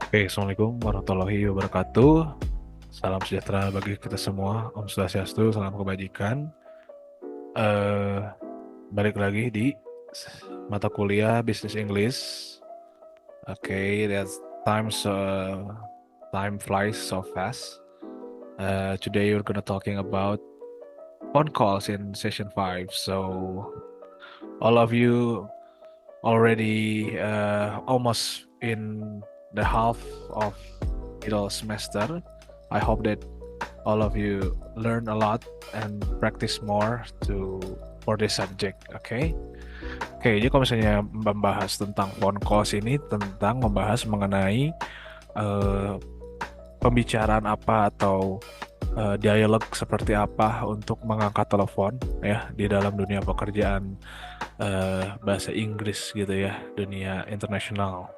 Oke, Assalamualaikum warahmatullahi wabarakatuh. Salam sejahtera bagi kita semua. Om Swastiastu, salam kebajikan. eh Balik lagi di mata kuliah Business English. Oke, that's time flies so fast. Today we're gonna talking about phone calls in session 5. So all of you already almost in the half of middle semester. I hope that all of you learn a lot and practice more for this subject. Okay? Oke, jadi kalau misalnya membahas tentang phone calls ini tentang membahas mengenai eh, pembicaraan apa atau dialog seperti apa untuk mengangkat telepon ya di dalam dunia pekerjaan bahasa Inggris gitu ya, dunia internasional.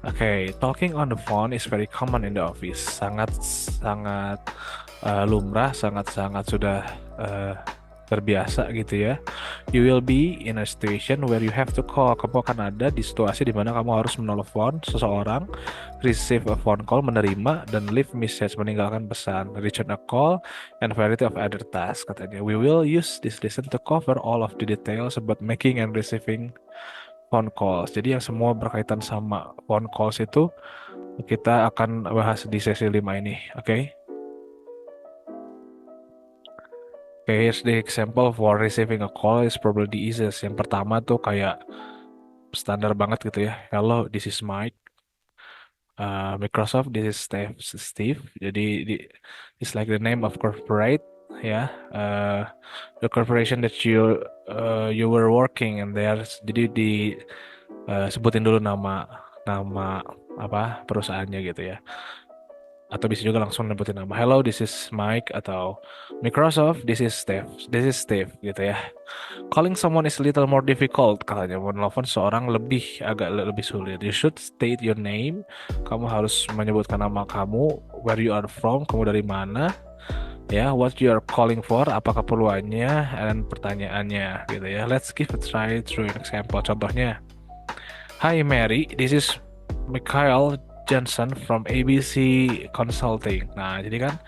Oke, talking on the phone is very common in the office. Sangat lumrah, sangat sudah eh, terbiasa gitu ya. You will be in a situation where you have to call. Kamu akan ada di situasi di mana kamu harus menelpon seseorang, receive a phone call, menerima dan leave message, meninggalkan pesan, return a call, and variety of other tasks katanya. We will use this lesson to cover all of the details about making and receiving phone calls. Jadi yang semua berkaitan sama phone calls itu kita akan bahas di sesi 5 ini. Oke? Oke, here's the example for receiving a call is probably the easiest. Yang pertama tuh kayak standar banget gitu ya. Hello, this is Mike. Microsoft, this is Steve. Jadi it's like the name of corporate, ya. The corporation that you were working and there. Jadi sebutin dulu nama nama apa perusahaannya gitu ya. Atau bisa juga langsung nyebutin nama. Hello, this is Mike atau Microsoft, this is Steve. This is Steve gitu ya. Calling someone is a little more difficult katanya. Menelpon seorang agak lebih sulit. You should state your name. Kamu harus menyebutkan nama kamu, where you are from, kamu dari mana, ya, what you are calling for, apa keperluannya, dan pertanyaannya gitu ya. Let's give a try through an example. Contohnya, Hi Mary, this is Mikhail Johnson from ABC Consulting. Nah, jadi kan,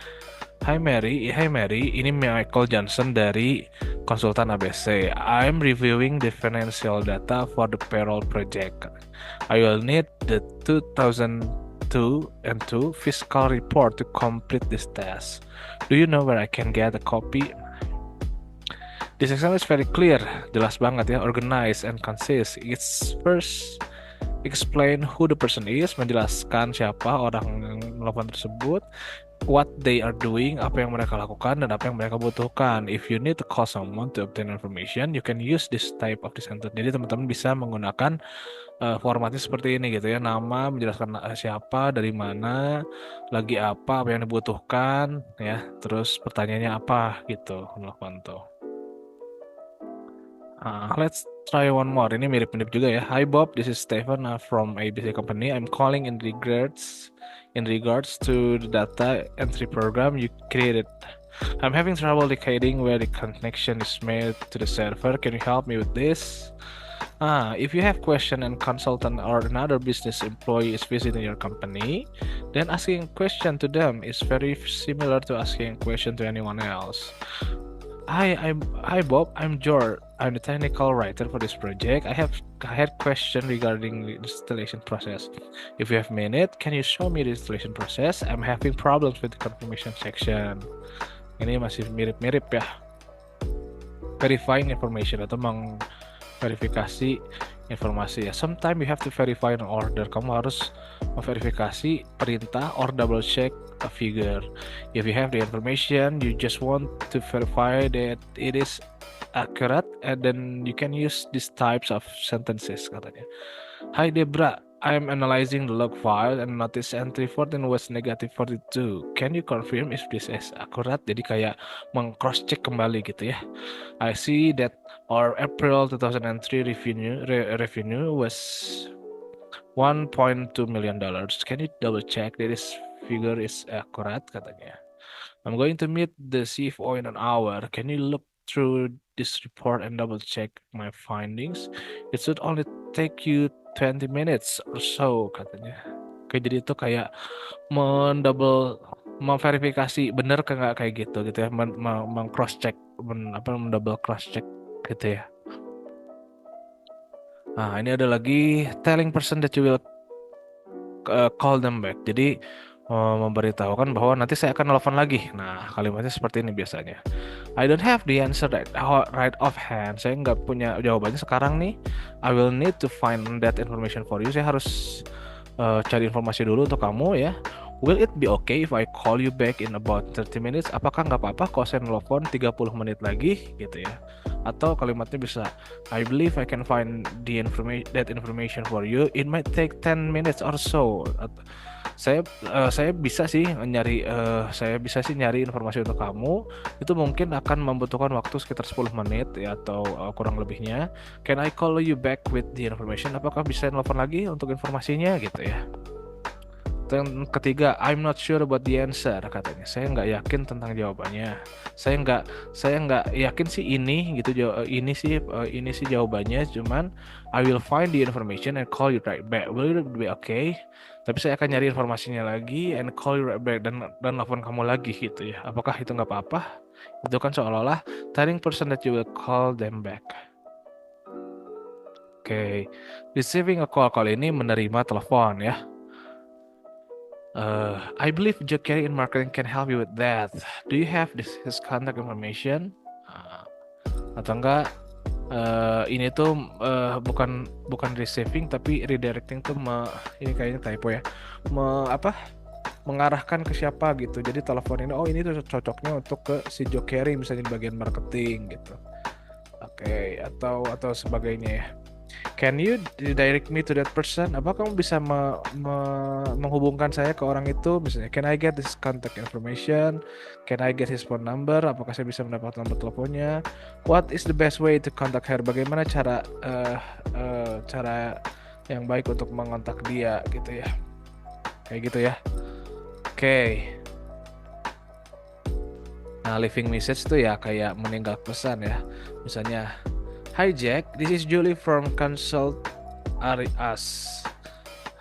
Hi Mary, ini Michael Johnson dari konsultan ABC. I'm reviewing the financial data for the payroll project. I will need the 2002 and 2 fiscal report to complete this task. Do you know where I can get a copy? This example is very clear, jelas banget ya, organized and concise. It's first explain who the person is, menjelaskan siapa orang yang melakukan tersebut, what they are doing, apa yang mereka lakukan dan apa yang mereka butuhkan. If you need to call someone to obtain information, you can use this type of the sentence. Jadi teman-teman bisa menggunakan formatnya seperti ini gitu ya, nama, menjelaskan siapa, dari mana, lagi apa yang dibutuhkan, ya, terus pertanyaannya apa gitu, melakukan tuh. Let's try one more. Ini mirip-mirip juga ya. Hi Bob, this is Stephen from ABC Company. I'm calling in regards to the data entry program you created. I'm having trouble locating where the connection is made to the server. Can you help me with this? If you have question and consultant or another business employee is visiting your company, then asking question to them is very similar to asking question to anyone else. Hi Bob, I'm George. I'm the technical writer for this project. I had question regarding the installation process. If you have minute, can you show me the installation process? I'm having problems with the confirmation section. Ini masih mirip-mirip ya. Verifying information atau verifikasi informasi ya. Sometimes you have to verify an order. Kamu harus memverifikasi perintah or double check a figure. If you have the information, you just want to verify that it is accurate, and then you can use these types of sentences katanya. Hi Debra, I'm analyzing the log file and notice entry 14 was negative 42. Can you confirm if this is accurate? Jadi kayak meng-cross check kembali gitu ya. I see that our April 2003 revenue was $1.2 million. Can you double check that this figure is accurate katanya. I'm going to meet the CFO in an hour. Can you look through this report and double check my findings? It should only take you 20 minutes or so katanya. Oke, jadi itu kayak memverifikasi bener ke nggak kayak gitu ya, cross check, double cross check gitu ya. Nah, ini ada lagi telling person that you will call them back. Jadi memberitahukan bahwa nanti saya akan telepon lagi. Nah, kalimatnya seperti ini biasanya. I don't have the answer right offhand. Saya nggak punya jawabannya sekarang nih. I will need to find that information for you. Saya harus cari informasi dulu untuk kamu ya. Will it be okay if I call you back in about 30 minutes? Apakah nggak apa-apa kalau saya nelfon 30 menit lagi gitu ya? Atau kalimatnya bisa, I believe I can find that information for you. It might take 10 minutes or so. Saya bisa sih nyari informasi untuk kamu. Itu mungkin akan membutuhkan waktu sekitar 10 menit ya, atau kurang lebihnya. Can I call you back with the information? Apakah bisa nelfon lagi untuk informasinya gitu ya? Yang ketiga, I'm not sure about the answer katanya. Saya nggak yakin tentang jawabannya. Saya nggak yakin sih ini gitu. Ini sih jawabannya. Cuman I will find the information and call you right back. Will it be okay? Tapi saya akan nyari informasinya lagi and call you right back, dan telepon kamu lagi gitu ya. Apakah itu nggak apa-apa? Itu kan seolah-olah telling person that you will call them back. Oke. Receiving a call ini menerima telepon ya. I believe Joe Carey in marketing can help you with that. Do you have his contact information? Atau enggak? Ini tuh bukan receiving tapi redirecting tuh ini kayaknya typo ya. Mengarahkan ke siapa gitu. Jadi telepon ini tuh cocoknya untuk ke si Joe Carey misalnya di bagian marketing gitu. Oke, atau sebagainya ya. Can you direct me to that person? Apa kamu bisa menghubungkan saya ke orang itu? Misalnya, can I get his contact information? Can I get his phone number? Apakah saya bisa mendapatkan nomor teleponnya? What is the best way to contact her? Bagaimana cara yang baik untuk mengontak dia gitu ya? Kayak gitu ya. Oke. Nah, leaving message itu ya kayak meninggal pesan ya. Misalnya, Hi Jack, this is Julie from Consult RUS.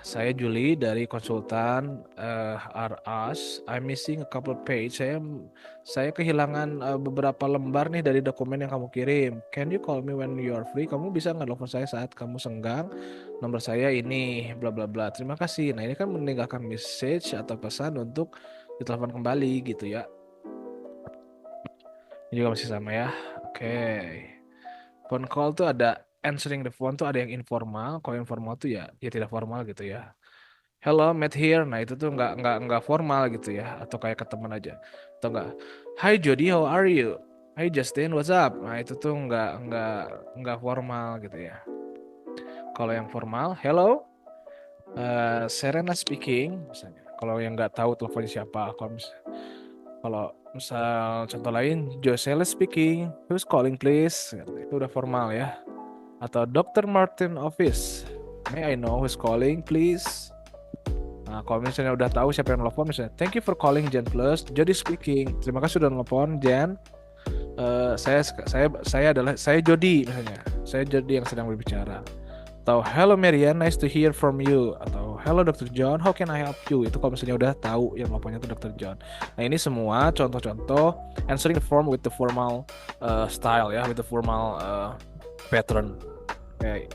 Saya Julie dari konsultan RUS. I'm missing a couple page. Saya kehilangan beberapa lembar nih dari dokumen yang kamu kirim. Can you call me when you are free? Kamu bisa nggak telepon saya saat kamu senggang? Nomor saya ini, bla bla bla. Terima kasih. Nah, ini kan meninggalkan message atau pesan untuk ditelepon kembali gitu ya. Ini juga masih sama ya. Oke. Phone call tuh ada answering the phone tuh ada yang informal. Kalau informal tuh ya tidak formal gitu ya. Hello, Matt here. Nah, itu tuh nggak formal gitu ya, atau kayak ke teman aja. Atau enggak, Hi Jody, how are you? Hi Justin, what's up? Nah, itu tuh nggak formal gitu ya. Kalau yang formal, hello, Serena speaking misalnya. Kalau yang nggak tahu teleponnya siapa, kalau misal contoh lain, Joselle speaking, who's calling please? Itu udah formal ya. Atau Dr. Martin office, may I know who's calling please? Nah, kalau misalnya udah tahu siapa yang nelfon, misalnya thank you for calling Jen Plus, Jody speaking. Terima kasih sudah nelfon Jen. Saya Jody misalnya. Saya Jody yang sedang berbicara. Atau hello Marian, nice to hear from you. Atau hello Dr. John, how can I help you? Itu kalau misalnya udah tahu yang nelfonnya itu Dr. John. Nah, ini semua contoh-contoh answering the form with the formal style ya, with the formal pattern. Okay.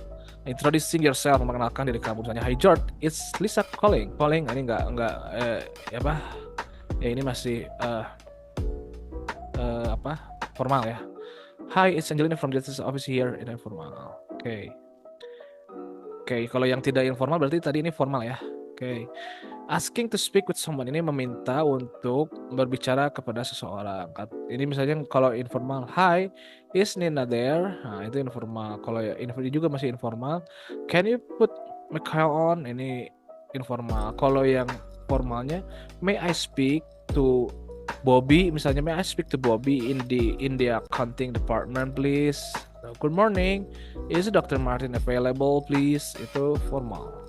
Introducing yourself, mengenalkan diri kamu. Misalnya, Hi George, it's Lisa calling. Ini nggak ya ini masih formal ya. Hi, it's Angelina from Justice Office here in informal. Oke, kalau yang tidak informal berarti tadi ini formal ya. Oke. Asking to speak with someone, ini meminta untuk berbicara kepada seseorang. Ini misalnya kalau informal, Hi, is Nina there? Nah, itu informal. Kalau ya ini juga masih informal. Can you put Michael on? Ini informal. Kalau yang formalnya, May I speak to Bobby? Misalnya, May I speak to Bobby in the accounting department, please? Good morning. Is Dr. Martin available, please? Itu formal.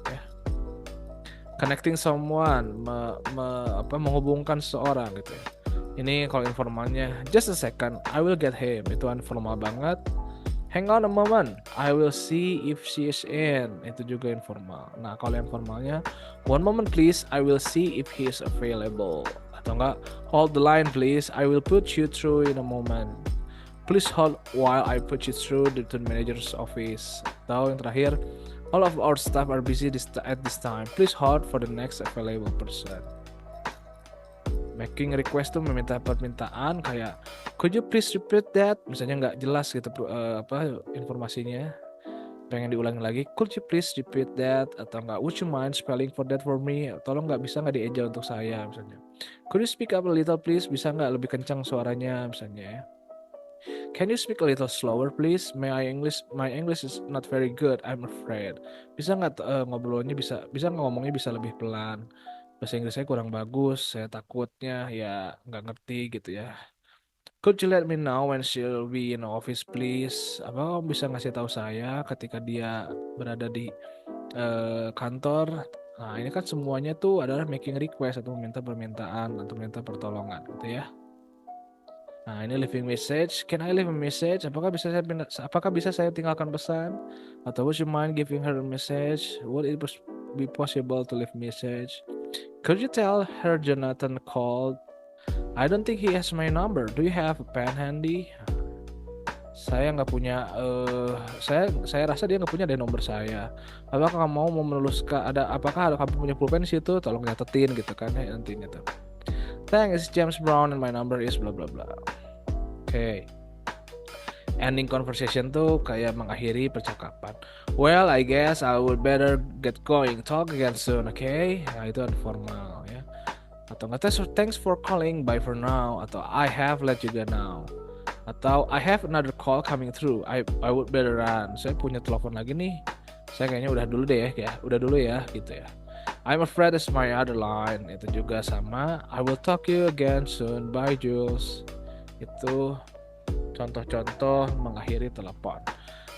Connecting someone, menghubungkan seseorang gitu ya. Ini kalau informalnya, just a second, I will get him. Itu informal banget. Hang on a moment, I will see if she is in. Itu juga informal. Nah, kalau yang formalnya, one moment please, I will see if he is available. Atau enggak, hold the line please, I will put you through in a moment. Please hold while I put you through the manager's office. Atau yang terakhir, all of our staff are busy at this time. Please hold for the next available person. Making request tuh meminta permintaan kayak could you please repeat that, misalnya nggak jelas gitu apa informasinya, pengen diulangi lagi, could you please repeat that, atau nggak would you mind spelling for that for me, tolong nggak bisa nggak dieja untuk saya misalnya, could you speak up a little please, bisa nggak lebih kencang suaranya misalnya ya, can you speak a little slower please, my English is not very good I'm afraid, bisa nggak ngobrolnya bisa bisa nggak ngomongnya bisa lebih pelan, bahasa Inggris saya kurang bagus, saya takutnya ya nggak ngerti gitu ya. Could you let me know when she'll be in office, please? Apa kamu bisa ngasih tahu saya ketika dia berada di kantor? Nah, ini kan semuanya tuh adalah making request atau meminta permintaan atau meminta pertolongan gitu ya. Nah, ini leaving message. Can I leave a message? Apakah bisa saya tinggalkan pesan? Atau would you mind giving her a message? Would it be possible to leave message? Could you tell her Jonathan called? I don't think he has my number. Do you have a pen handy? Saya nggak punya, saya rasa dia nggak punya deh nomor saya. Apakah kamu mau menuliskan apakah ada kamu punya pulpen di situ? Tolong catetin gitu kan ya nantinya tuh. Thanks, James Brown and my number is bla bla bla. Oke. Ending conversation tuh kayak mengakhiri percakapan. Well, I guess I would better get going. Talk again soon, okay? Nah, itu informal ya. Atau nggak, thanks for calling, bye for now. Atau I have let you go now. Atau I have another call coming through. I would better run. Saya punya telepon lagi nih. Saya kayaknya udah dulu deh ya. Udah dulu ya gitu ya. I'm afraid it's my other line. Itu juga sama. I will talk you again soon. Bye Jules. Itu contoh-contoh mengakhiri telepon.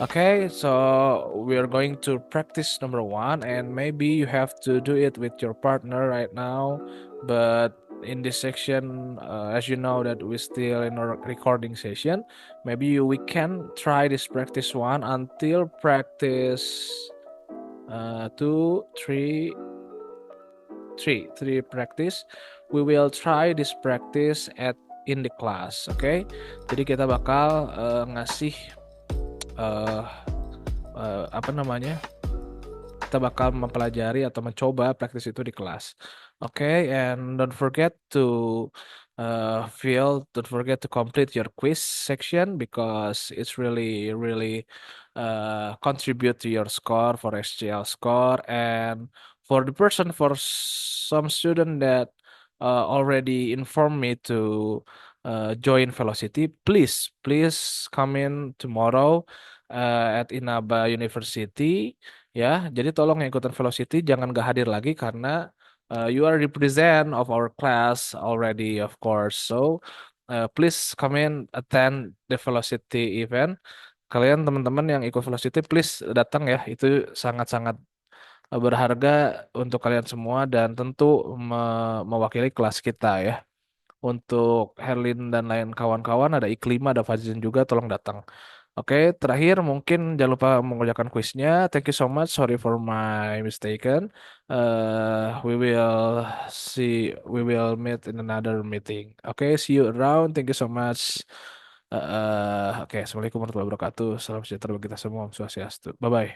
Okay, so we're going to practice number one, and maybe you have to do it with your partner right now. But in this section, as you know that we're still in a recording session, maybe we can try this practice one until practice two, three practice. We will try this practice in the class, okay? Jadi kita bakal ngasih uh, apa namanya? Kita bakal mempelajari atau mencoba praktis itu di kelas. Okay, and don't forget to complete your quiz section because it's really contribute to your score for SGL score, and for some student that already informed me to join Velocity, please come in tomorrow at Inaba University ya. Jadi tolong yang ikutan Velocity jangan gak hadir lagi karena you are represent of our class already of course. So please come in attend the Velocity event. Kalian teman-teman yang ikut Velocity please datang ya. Itu sangat-sangat berharga untuk kalian semua dan tentu mewakili kelas kita ya. Untuk Herlin dan lain kawan-kawan ada Iklima, ada Fazizan juga, tolong datang. Oke, terakhir mungkin jangan lupa mengerjakan kuisnya. Thank you so much. Sorry for my mistaken. We will meet in another meeting. Oke, see you around. Thank you so much. Oke, Assalamualaikum warahmatullahi wabarakatuh. Salam sejahtera bagi kita semua. Om Swastiastu. Bye bye.